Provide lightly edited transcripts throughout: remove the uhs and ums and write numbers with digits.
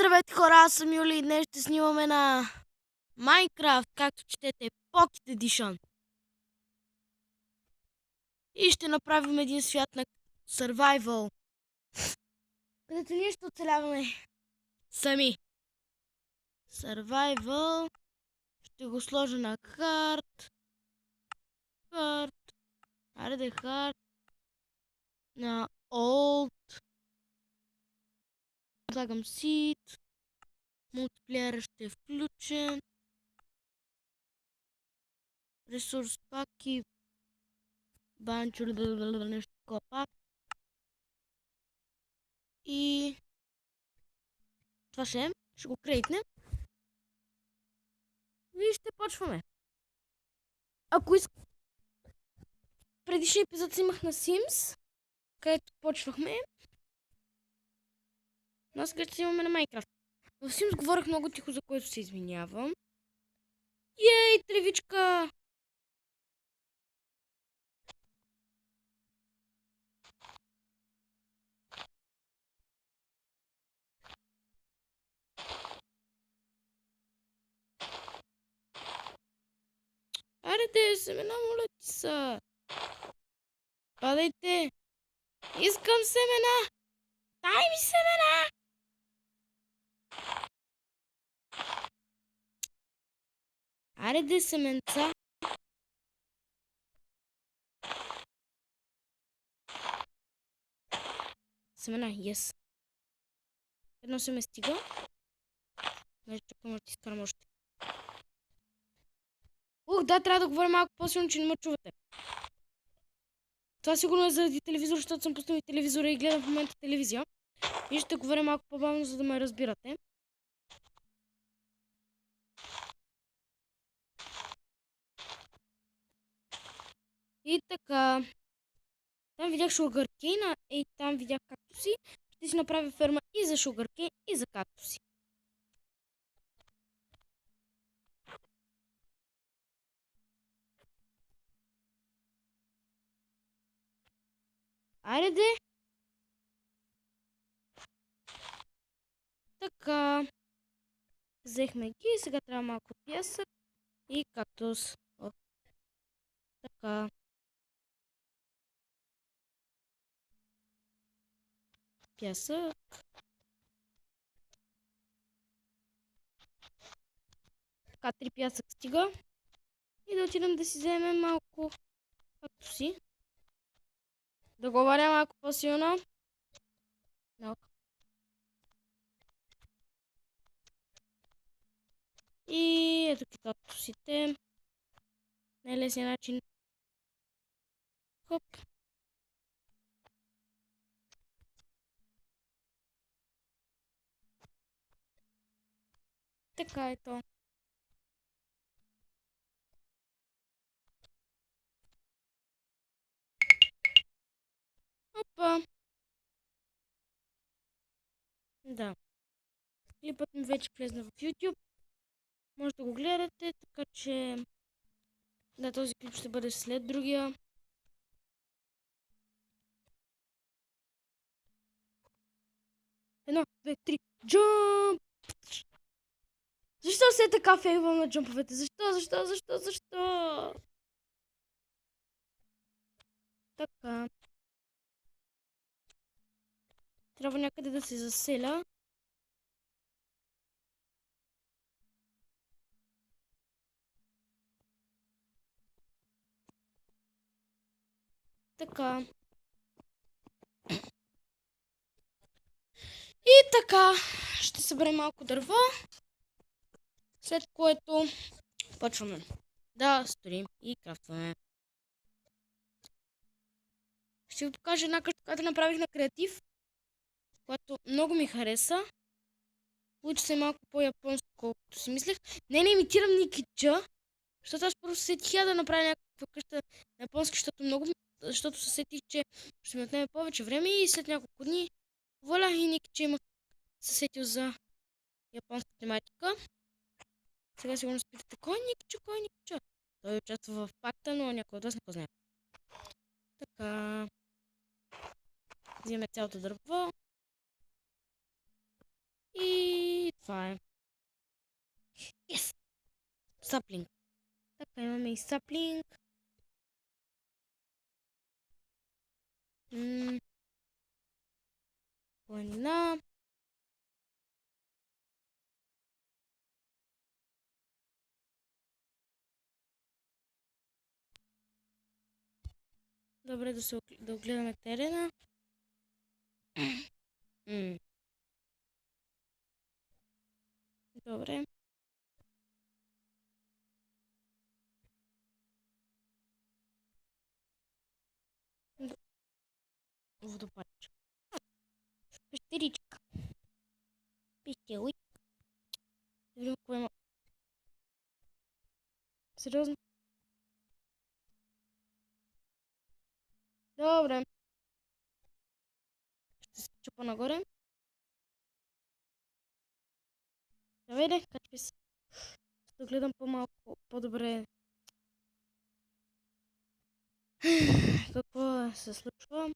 Здравейте хора, аз съм Юли и днес ще снимаме на Майнкрафт, както четете, Pocket Edition. И ще направим един свят на Survival, където ние ще оцеляваме сами. Survival, ще го сложа на Hard, айде Hard, на Old, слагам Seed, мултиплеера ще е включен, ресурс паки, банчо, нещо такова пак. И това ще го крейтнем. И ще почваме. Ако искам... Предишния епизод снимах на Sims, където почвахме. Но сега ще снимаме на Minecraft. В Sims говорих много тихо, за което се извинявам. Ей, тревичка! Айде, семена, моля ти са! Падайте! Искам семена! Дай ми семена! Айде, семенца! Семена, yes. Едно се ме стига. Значи чакам да ти изкарам още. Да, трябва да говоря малко по-силно, че не ме чувате. Това сигурно е заради телевизора, защото съм пуснал телевизора и гледам в момента телевизия. И ще говоря малко по-бавно, за да ме разбирате. И така. Там видях шугаркейна и там видях кактуси. Ще си направя ферма и за шугаркейн, и за кактуси. Айде! Така. Взехме ги. Сега трябва малко пясък и кактус. Така. Пясък. Така, 3 пясък стига. И да отидем да си вземем малко кактуси. Да говоря малко по-силно. И ето ги кактусите. Най-лесният начин. Хоп. Така ето. Опа. Да. Клипът ми вече влезна в YouTube. Може да го гледате, така че... Да, този клип ще бъде след другия. Едно, две, три. Джамп! Защо се така фейлвам на джамповете? Защо? Така. Трябва някъде да се заселя. Така. И така. Ще съберем малко дърво. След което почваме да строим и крафтваме. Ще ви покажа една къща, която направих на креатив, която много ми хареса. Получи се малко по-японско, колкото си мислех. Не имитирам Никиджа, защото аз първо се сетих да направя някаква къща на японски, защото се сетих, че ще ми отнеме повече време и след няколко дни воля и Никиджа има се сетил за японска тематика. Сега сигурно спитате, кой е Никиджа? Той участва в пакта, но някой от вас не го знае. Така. Взимаме цялото дърво. И Това е. Yes! Саплинг. Така, имаме и саплинг. Планина. Добре, да огледаме терена. Добре. Водопадче. Пещеричка. Пещеричка. Да видим какво има. Сериозно? Добре. Ще се чупа нагоре. Давай, качвай се. Да гледам по-малко, по-добре. Какво се случва?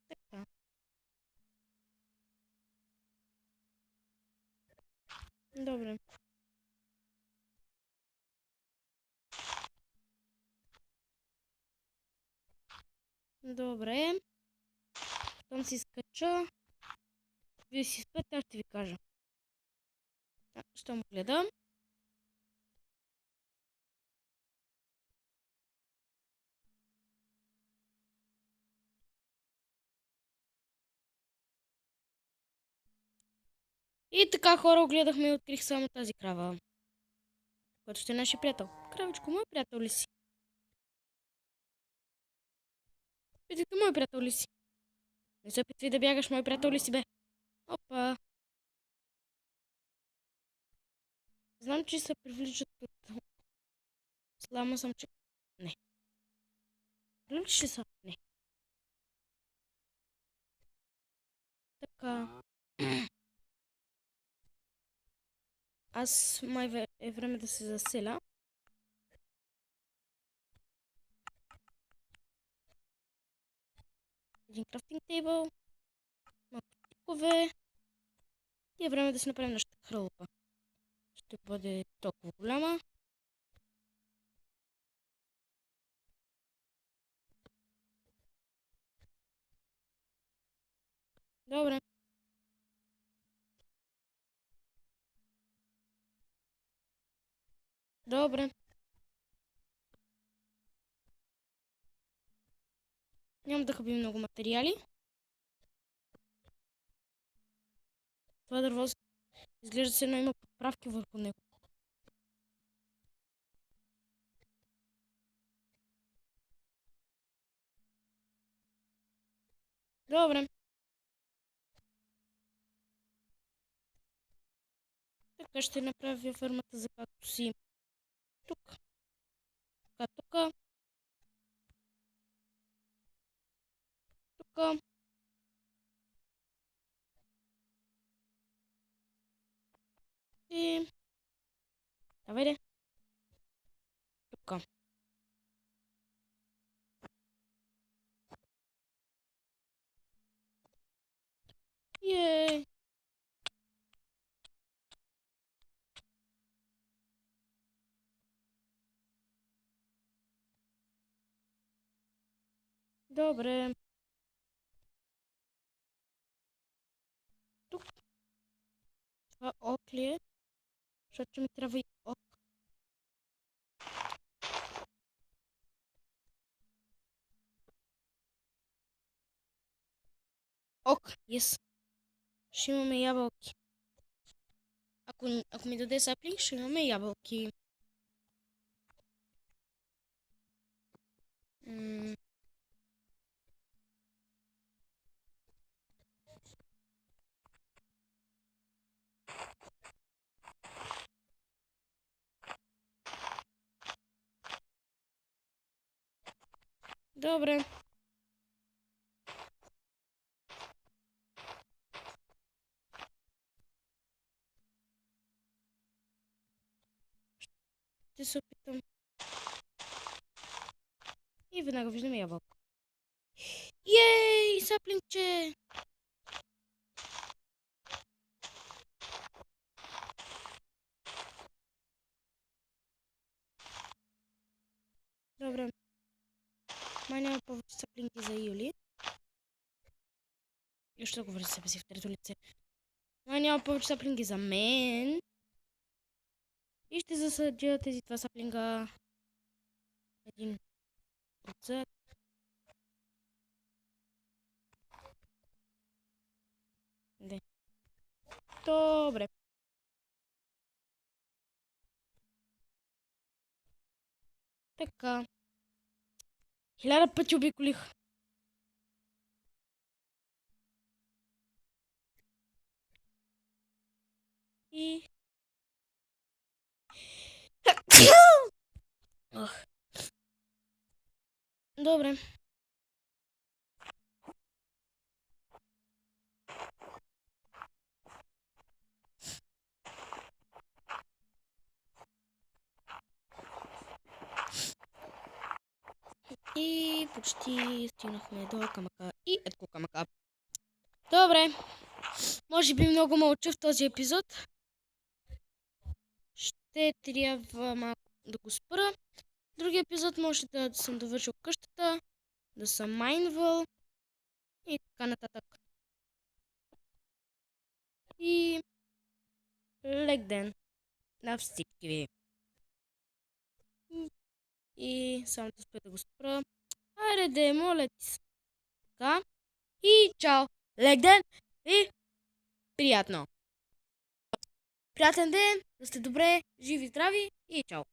Така. Добре. Добре. Там си скача. Вие си спете, аз ще ви кажа. Щом гледам. И така, хора, огледахме и открих само тази крава. Който ще е нашия приятел. Кравичко, мой приятел ли си? Питайте, мой приятел ли си? Не се опитвай да бягаш, мой приятел ли си, бе? Опа. Знам, че се привличат от... Слама съм, че... Не. Привличаш ли са? Не. Така. Аз май е време да се заселя. Един крафтинг тейбъл. Малко тикове. И е време да си направим нашата хрълпа. Ще бъде толкова голяма. Добре. Добре. Няма да хабим много материали. Това дърво изглежда се едно има подправки върху него. Добре. Така ще направя фермата за кактуси. Тук. Така, тук. Тук. И... Давай де. Тук. Ей! Добре. Тук. Това ок ли е? Защото ми трябва и ок. Ок, yes. Ще имаме ябълки. Ако ми даде саплинг, ще имаме ябълки. Добре. Ще се опитам И веднага виждаме ябълко. Ей, саплинче! Добре. Май няма повече саплинки за Юли. И ще говори за себе си в трето лице. Май няма повече саплинки за мен. И ще засадя тези два саплинга. Един отзад. Де. Добре. Така. 1000 пъти обиколих. И... Добре. И почти стигнахме до камъка. И ето камъка. Добре. Може би много мълча в този епизод. Ще трябва малко да го спра. Другия епизод може да съм довършил къщата, да съм майнвал и така нататък. И лек ден на всички ви. И само да успя да го спра. Айде, моля ти се. Така. И чао. Лек ден и приятно. Приятен ден, да сте добре, живи, здрави и чао.